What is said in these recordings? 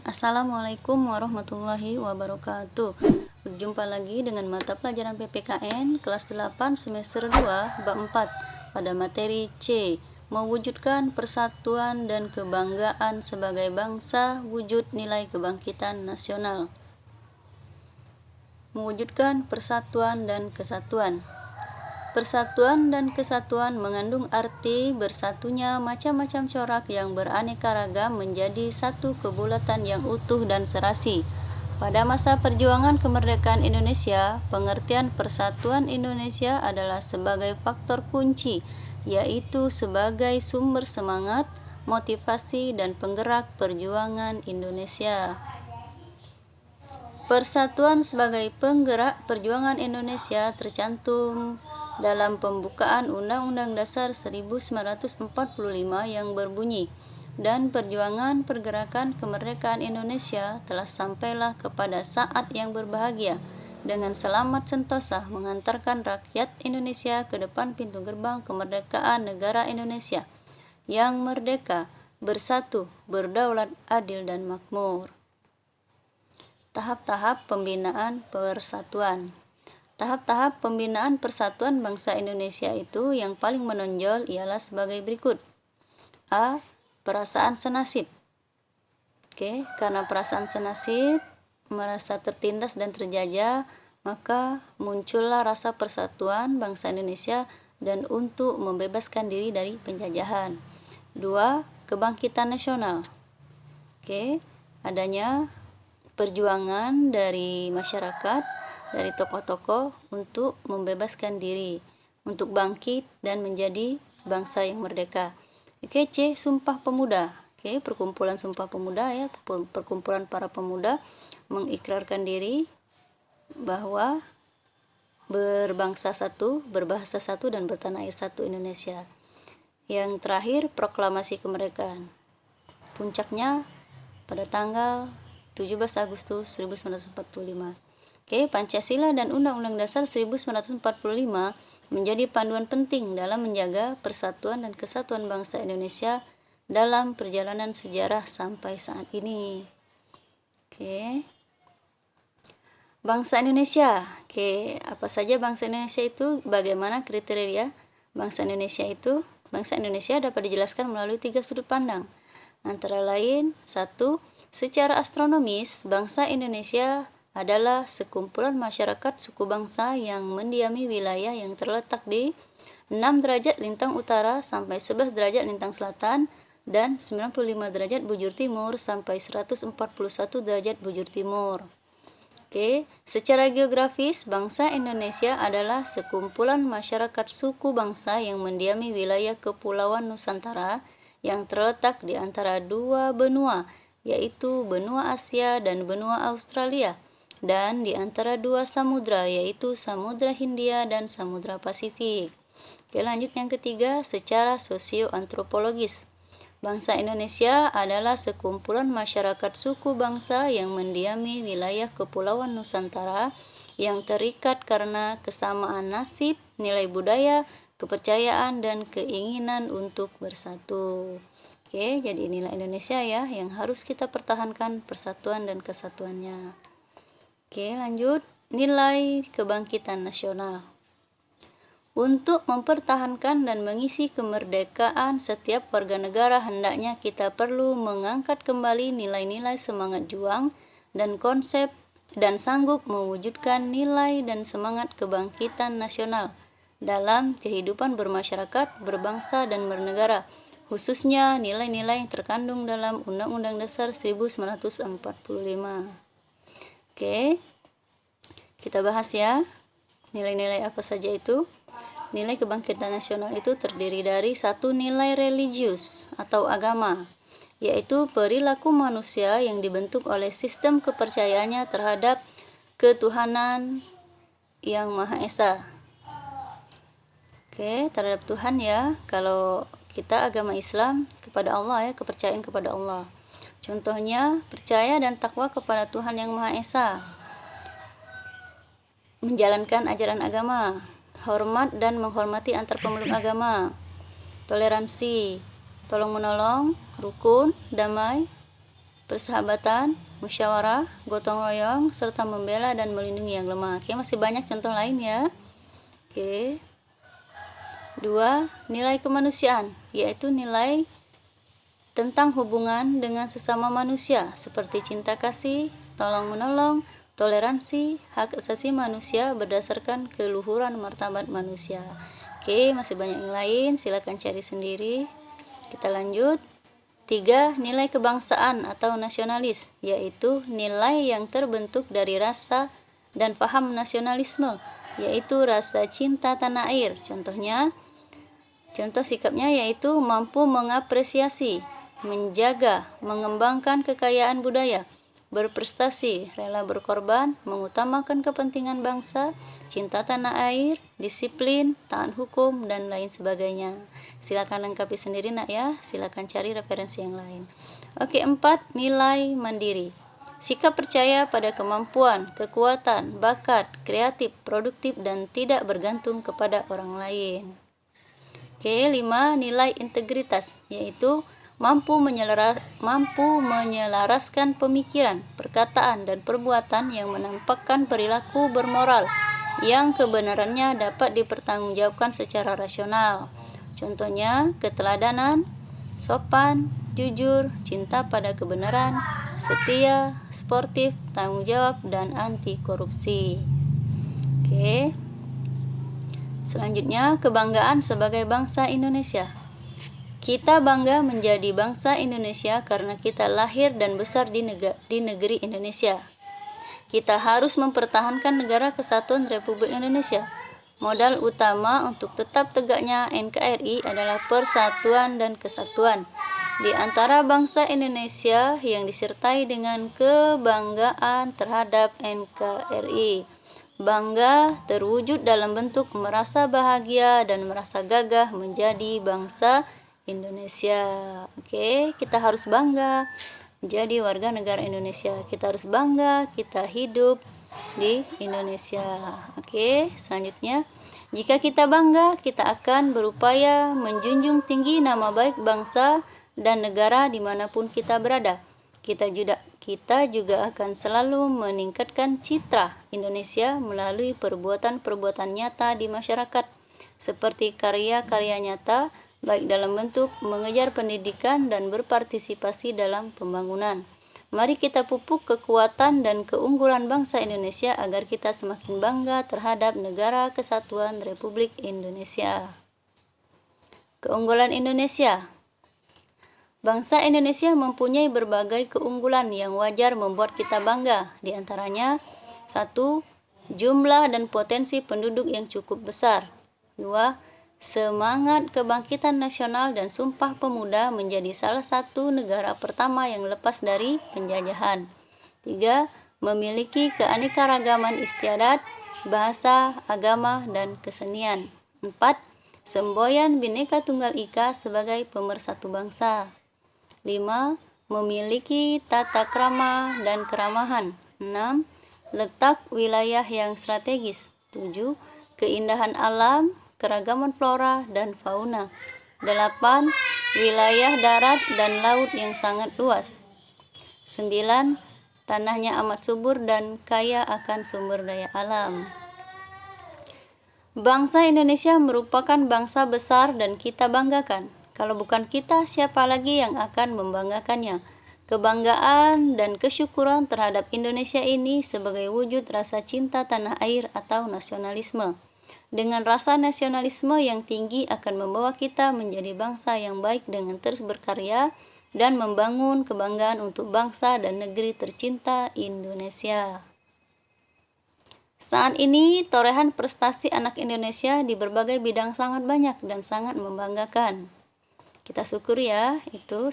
Assalamualaikum warahmatullahi wabarakatuh. Berjumpa lagi dengan mata pelajaran PPKN kelas 8 semester 2 bab 4 pada materi C, mewujudkan persatuan dan kebanggaan sebagai bangsa, wujud nilai kebangkitan nasional. Mewujudkan persatuan dan kesatuan. Persatuan dan kesatuan mengandung arti bersatunya macam-macam corak yang beraneka ragam menjadi satu kebulatan yang utuh dan serasi. Pada masa perjuangan kemerdekaan Indonesia, pengertian persatuan Indonesia adalah sebagai faktor kunci, yaitu sebagai sumber semangat, motivasi, dan penggerak perjuangan Indonesia. Persatuan sebagai penggerak perjuangan Indonesia tercantum dalam pembukaan Undang-Undang Dasar 1945 yang berbunyi, dan perjuangan pergerakan kemerdekaan Indonesia telah sampailah kepada saat yang berbahagia dengan selamat sentosa mengantarkan rakyat Indonesia ke depan pintu gerbang kemerdekaan negara Indonesia yang merdeka, bersatu, berdaulat, adil, dan makmur. Tahap-tahap pembinaan persatuan. Tahap-tahap pembinaan persatuan bangsa Indonesia itu yang paling menonjol ialah sebagai berikut. A. Perasaan senasib. Karena perasaan senasib, merasa tertindas dan terjajah, maka muncullah rasa persatuan bangsa Indonesia dan untuk membebaskan diri dari penjajahan. 2. Kebangkitan nasional. Adanya perjuangan dari masyarakat, dari tokoh-tokoh untuk membebaskan diri, untuk bangkit dan menjadi bangsa yang merdeka. C. Sumpah Pemuda. Perkumpulan Sumpah Pemuda, perkumpulan para pemuda mengikrarkan diri bahwa berbangsa satu, berbahasa satu, dan bertanah air satu Indonesia. Yang terakhir, proklamasi kemerdekaan. Puncaknya pada tanggal 17 Agustus 1945. Pancasila dan Undang-Undang Dasar 1945 menjadi panduan penting dalam menjaga persatuan dan kesatuan bangsa Indonesia dalam perjalanan sejarah sampai saat ini. Bangsa Indonesia. Apa saja bangsa Indonesia itu? Bagaimana kriteria bangsa Indonesia itu? Bangsa Indonesia dapat dijelaskan melalui 3 sudut pandang. Antara lain, 1. Secara astronomis, bangsa Indonesia adalah sekumpulan masyarakat suku bangsa yang mendiami wilayah yang terletak di 6 derajat lintang utara sampai 11 derajat lintang selatan dan 95 derajat bujur timur sampai 141 derajat bujur timur. Secara geografis, bangsa Indonesia adalah sekumpulan masyarakat suku bangsa yang mendiami wilayah Kepulauan Nusantara yang terletak di antara 2 benua, yaitu benua Asia dan benua Australia, dan di antara 2 samudra, yaitu Samudra Hindia dan Samudra Pasifik. Lanjut yang ketiga, secara sosioantropologis. Bangsa Indonesia adalah sekumpulan masyarakat suku bangsa yang mendiami wilayah Kepulauan Nusantara yang terikat karena kesamaan nasib, nilai budaya, kepercayaan, dan keinginan untuk bersatu. Jadi inilah Indonesia ya yang harus kita pertahankan persatuan dan kesatuannya. Lanjut, nilai kebangkitan nasional. Untuk mempertahankan dan mengisi kemerdekaan setiap warga negara, hendaknya kita perlu mengangkat kembali nilai-nilai semangat juang dan konsep dan sanggup mewujudkan nilai dan semangat kebangkitan nasional dalam kehidupan bermasyarakat, berbangsa, dan bernegara, khususnya nilai-nilai yang terkandung dalam Undang-Undang Dasar 1945. Kita bahas ya, nilai-nilai apa saja itu. Nilai kebangkitan nasional itu terdiri dari 1 nilai religius atau agama, yaitu perilaku manusia yang dibentuk oleh sistem kepercayaannya terhadap ketuhanan yang Maha Esa. Terhadap Tuhan ya, kalau kita agama Islam kepada Allah ya, kepercayaan kepada Allah. Contohnya, percaya dan takwa kepada Tuhan yang Maha Esa, menjalankan ajaran agama, hormat dan menghormati antar pemeluk agama, toleransi, tolong-menolong, rukun, damai, persahabatan, musyawarah, gotong royong, serta membela dan melindungi yang lemah. Oke, masih banyak contoh lain ya. Oke. 2. Nilai kemanusiaan, yaitu nilai tentang hubungan dengan sesama manusia seperti cinta kasih, tolong-menolong, toleransi, hak asasi manusia berdasarkan keluhuran martabat manusia. Oke, masih banyak yang lain, silakan cari sendiri. Kita lanjut. 3. Nilai kebangsaan atau nasionalis, yaitu nilai yang terbentuk dari rasa dan paham nasionalisme, yaitu rasa cinta tanah air. Contoh sikapnya yaitu mampu mengapresiasi, menjaga, mengembangkan kekayaan budaya, berprestasi, rela berkorban, mengutamakan kepentingan bangsa, cinta tanah air, disiplin, taat hukum, dan lain sebagainya. Silakan lengkapi sendiri nak ya, silakan cari referensi yang lain. Oke, 4. Nilai mandiri. Sikap percaya pada kemampuan, kekuatan, bakat, kreatif, produktif, dan tidak bergantung kepada orang lain. Oke, 5. Nilai integritas, yaitu mampu menyelaraskan pemikiran, perkataan, dan perbuatan yang menampakkan perilaku bermoral yang kebenarannya dapat dipertanggungjawabkan secara rasional. Contohnya, keteladanan, sopan, jujur, cinta pada kebenaran, setia, sportif, tanggung jawab, dan anti korupsi. Oke. Selanjutnya, kebanggaan sebagai bangsa Indonesia. Kita bangga menjadi bangsa Indonesia karena kita lahir dan besar di negeri Indonesia. Kita harus mempertahankan negara kesatuan Republik Indonesia. Modal utama untuk tetap tegaknya NKRI adalah persatuan dan kesatuan di antara bangsa Indonesia yang disertai dengan kebanggaan terhadap NKRI. Bangga terwujud dalam bentuk merasa bahagia dan merasa gagah menjadi bangsa Indonesia. Oke, kita harus bangga menjadi warga negara Indonesia. Kita harus bangga kita hidup di Indonesia. Oke, selanjutnya, jika kita bangga, kita akan berupaya menjunjung tinggi nama baik bangsa dan negara dimanapun kita berada. Kita juga akan selalu meningkatkan citra Indonesia melalui perbuatan-perbuatan nyata di masyarakat, seperti karya-karya nyata, baik dalam bentuk mengejar pendidikan dan berpartisipasi dalam pembangunan. Mari kita pupuk kekuatan dan keunggulan bangsa Indonesia agar kita semakin bangga terhadap Negara Kesatuan Republik Indonesia. Keunggulan Indonesia. Bangsa Indonesia mempunyai berbagai keunggulan yang wajar membuat kita bangga. Di antaranya, 1. Jumlah dan potensi penduduk yang cukup besar. 2. Semangat kebangkitan nasional dan Sumpah Pemuda menjadi salah satu negara pertama yang lepas dari penjajahan. 3. Memiliki keanekaragaman istiadat, bahasa, agama, dan kesenian. 4. Semboyan Bhinneka Tunggal Ika sebagai pemersatu bangsa. 5. Memiliki tata krama dan keramahan. 6. Letak wilayah yang strategis. 7. Keindahan alam, keragaman flora dan fauna. 8. Wilayah darat dan laut yang sangat luas. 9. Tanahnya amat subur dan kaya akan sumber daya alam. Bangsa Indonesia merupakan bangsa besar dan kita banggakan. Kalau bukan kita, siapa lagi yang akan membanggakannya? Kebanggaan dan kesyukuran terhadap Indonesia ini sebagai wujud rasa cinta tanah air atau nasionalisme. Dengan rasa nasionalisme yang tinggi akan membawa kita menjadi bangsa yang baik dengan terus berkarya dan membangun kebanggaan untuk bangsa dan negeri tercinta Indonesia. Saat ini, torehan prestasi anak Indonesia di berbagai bidang sangat banyak dan sangat membanggakan. Kita syukur ya,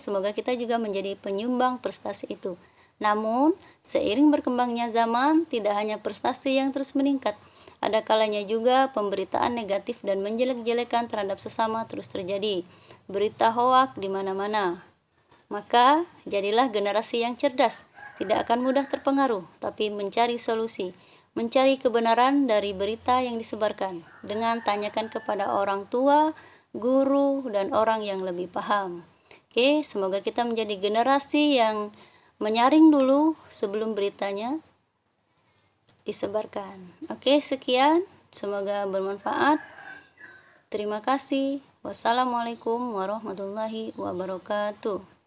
semoga kita juga menjadi penyumbang prestasi itu. Namun, seiring berkembangnya zaman, tidak hanya prestasi yang terus meningkat, ada kalanya juga pemberitaan negatif dan menjelek-jelekan terhadap sesama terus terjadi. Berita hoak di mana-mana. Maka, jadilah generasi yang cerdas, tidak akan mudah terpengaruh, tapi mencari solusi, mencari kebenaran dari berita yang disebarkan, dengan tanyakan kepada orang tua, guru, dan orang yang lebih paham. Oke, semoga kita menjadi generasi yang menyaring dulu sebelum beritanya disebarkan. Oke, sekian. Semoga bermanfaat. Terima kasih. Wassalamualaikum warahmatullahi wabarakatuh.